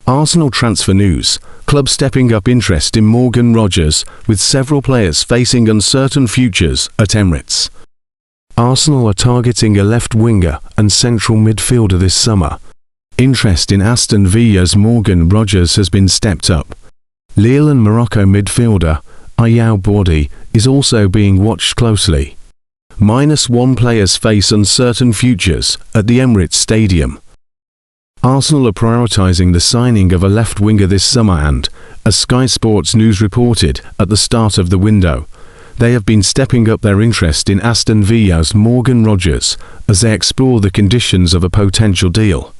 Arsenal transfer news. Club stepping up interest in Morgan Rogers, with several players facing uncertain futures at Emirates. Arsenal are targeting a left winger and central midfielder this summer. Interest in Aston Villa's Morgan Rogers has been stepped up. Lille and Morocco midfielder Ayou Boadi is also being watched closely. -1 players face uncertain futures at the Emirates Stadium. Arsenal are prioritising the signing of a left winger this summer and, as Sky Sports News reported at the start of the window, they have been stepping up their interest in Aston Villa's Morgan Rogers as they explore the conditions of a potential deal.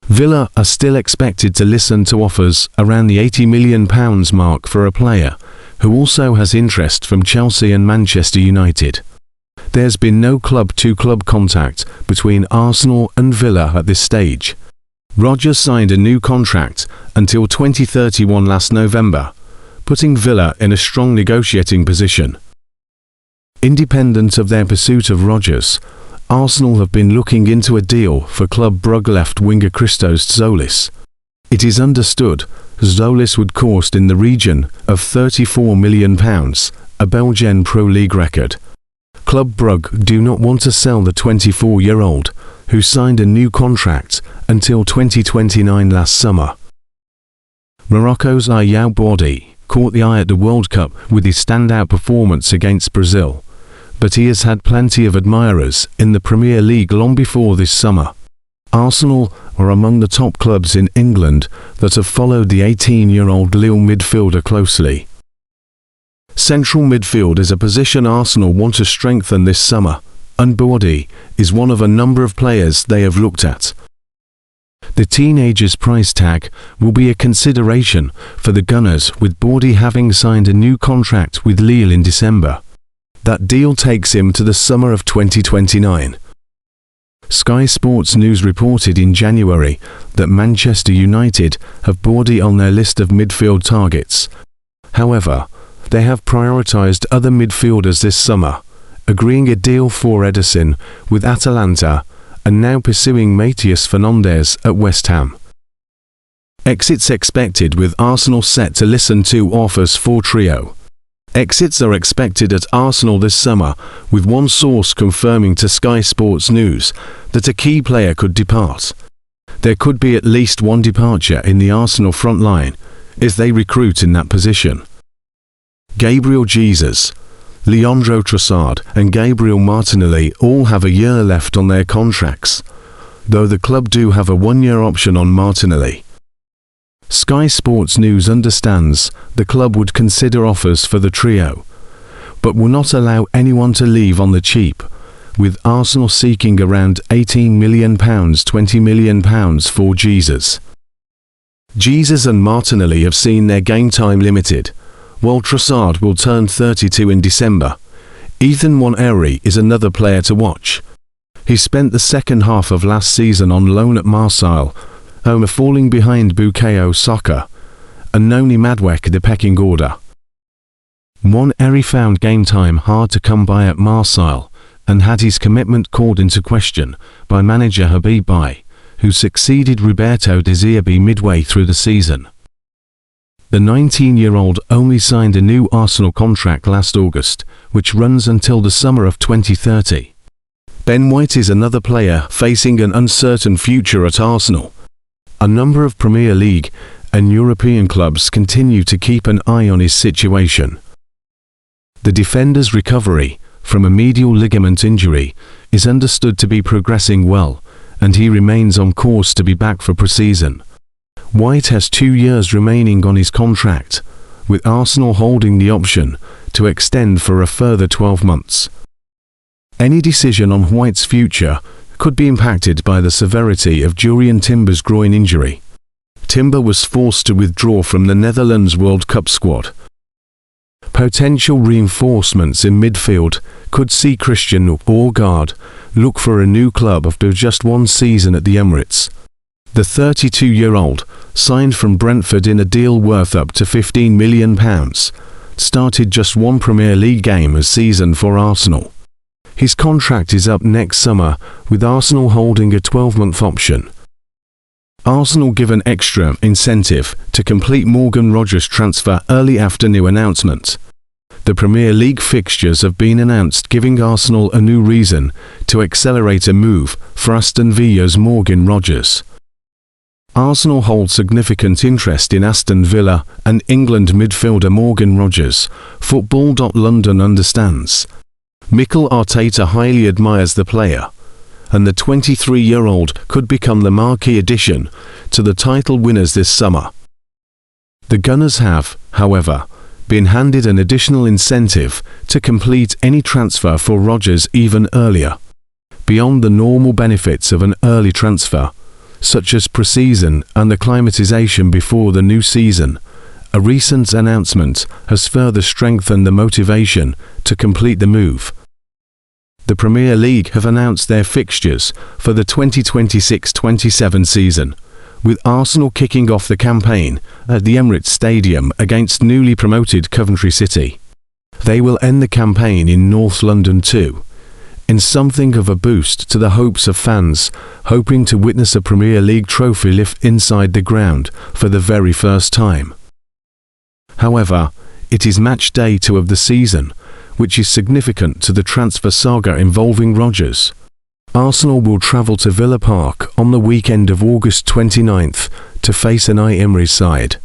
Villa are still expected to listen to offers around the £80 million mark for a player who also has interest from Chelsea and Manchester United. There's been no club-to-club contact between Arsenal and Villa at this stage. Rogers signed a new contract until 2031 last November, putting Villa in a strong negotiating position. Independent of their pursuit of Rogers, Arsenal have been looking into a deal for Club Brugge left winger Christos Tzolis. It is understood Tzolis would cost in the region of £34 million, a Belgian Pro League record. Club Brugge do not want to sell the 24-year-old, who signed a new contract until 2029 last summer. Morocco's Ayou Boadi caught the eye at the World Cup with his standout performance against Brazil, but he has had plenty of admirers in the Premier League long before this summer. Arsenal are among the top clubs in England that have followed the 18-year-old Lille midfielder closely. Central midfield is a position Arsenal want to strengthen this summer, and Boadi is one of a number of players they have looked at. The teenager's price tag will be a consideration for the Gunners, with Boadi having signed a new contract with Lille in December. That deal takes him to the summer of 2029. Sky Sports News reported in January that Manchester United have Boadi on their list of midfield targets. However, they have prioritised other midfielders this summer, agreeing a deal for Ederson with Atalanta and now pursuing Matheus Fernandes at West Ham. Exits expected, with Arsenal set to listen to offers for trio. Exits are expected at Arsenal this summer, with one source confirming to Sky Sports News that a key player could depart. There could be at least one departure in the Arsenal front line as they recruit in that position. Gabriel Jesus, Leandro Trossard and Gabriel Martinelli all have a year left on their contracts, though the club do have a one-year option on Martinelli. Sky Sports News understands the club would consider offers for the trio, but will not allow anyone to leave on the cheap, with Arsenal seeking around £18 million, £20 million for Jesus. Jesus and Martinelli have seen their game time limited, while Trossard will turn 32 in December. Ethan Nwaneri is another player to watch. He spent the second half of last season on loan at Marseille, falling behind Bukayosaka and Noni Madueke the pecking order. Nwaneri found game time hard to come by at Marseille and had his commitment called into question by manager Habib Beye, who succeeded Roberto De Zerbi midway through the season. The 19-year-old only signed a new Arsenal contract last August, which runs until the summer of 2030. Ben White is another player facing an uncertain future at Arsenal. A number of Premier League and European clubs continue to keep an eye on his situation. The defender's recovery from a medial ligament injury is understood to be progressing well, and he remains on course to be back for pre-season. White has 2 years remaining on his contract, with Arsenal holding the option to extend for a further 12 months. Any decision on White's future could be impacted by the severity of Jurrien Timber's groin injury. Timber was forced to withdraw from the Netherlands World Cup squad. Potential reinforcements in midfield could see Christian Norgaard look for a new club after just one season at the Emirates. The 32-year-old, signed from Brentford in a deal worth up to £15 million, started just one Premier League game a season for Arsenal. His contract is up next summer, with Arsenal holding a 12-month option. Arsenal give an extra incentive to complete Morgan Rogers' transfer early after new announcement. The Premier League fixtures have been announced, giving Arsenal a new reason to accelerate a move for Aston Villa's Morgan Rogers. Arsenal hold significant interest in Aston Villa and England midfielder Morgan Rogers. Football.London understands. Mikel Arteta highly admires the player, and the 23-year-old could become the marquee addition to the title winners this summer. The Gunners have, however, been handed an additional incentive to complete any transfer for Rogers even earlier. Beyond the normal benefits of an early transfer, such as pre-season and acclimatization before the new season, a recent announcement has further strengthened the motivation to complete the move. The Premier League have announced their fixtures for the 2026-27 season, with Arsenal kicking off the campaign at the Emirates Stadium against newly promoted Coventry City. They will end the campaign in North London too, in something of a boost to the hopes of fans hoping to witness a Premier League trophy lift inside the ground for the very first time. However, it is match day 2 of the season, which is significant to the transfer saga involving Rogers. Arsenal will travel to Villa Park on the weekend of August 29th to face an Emery side.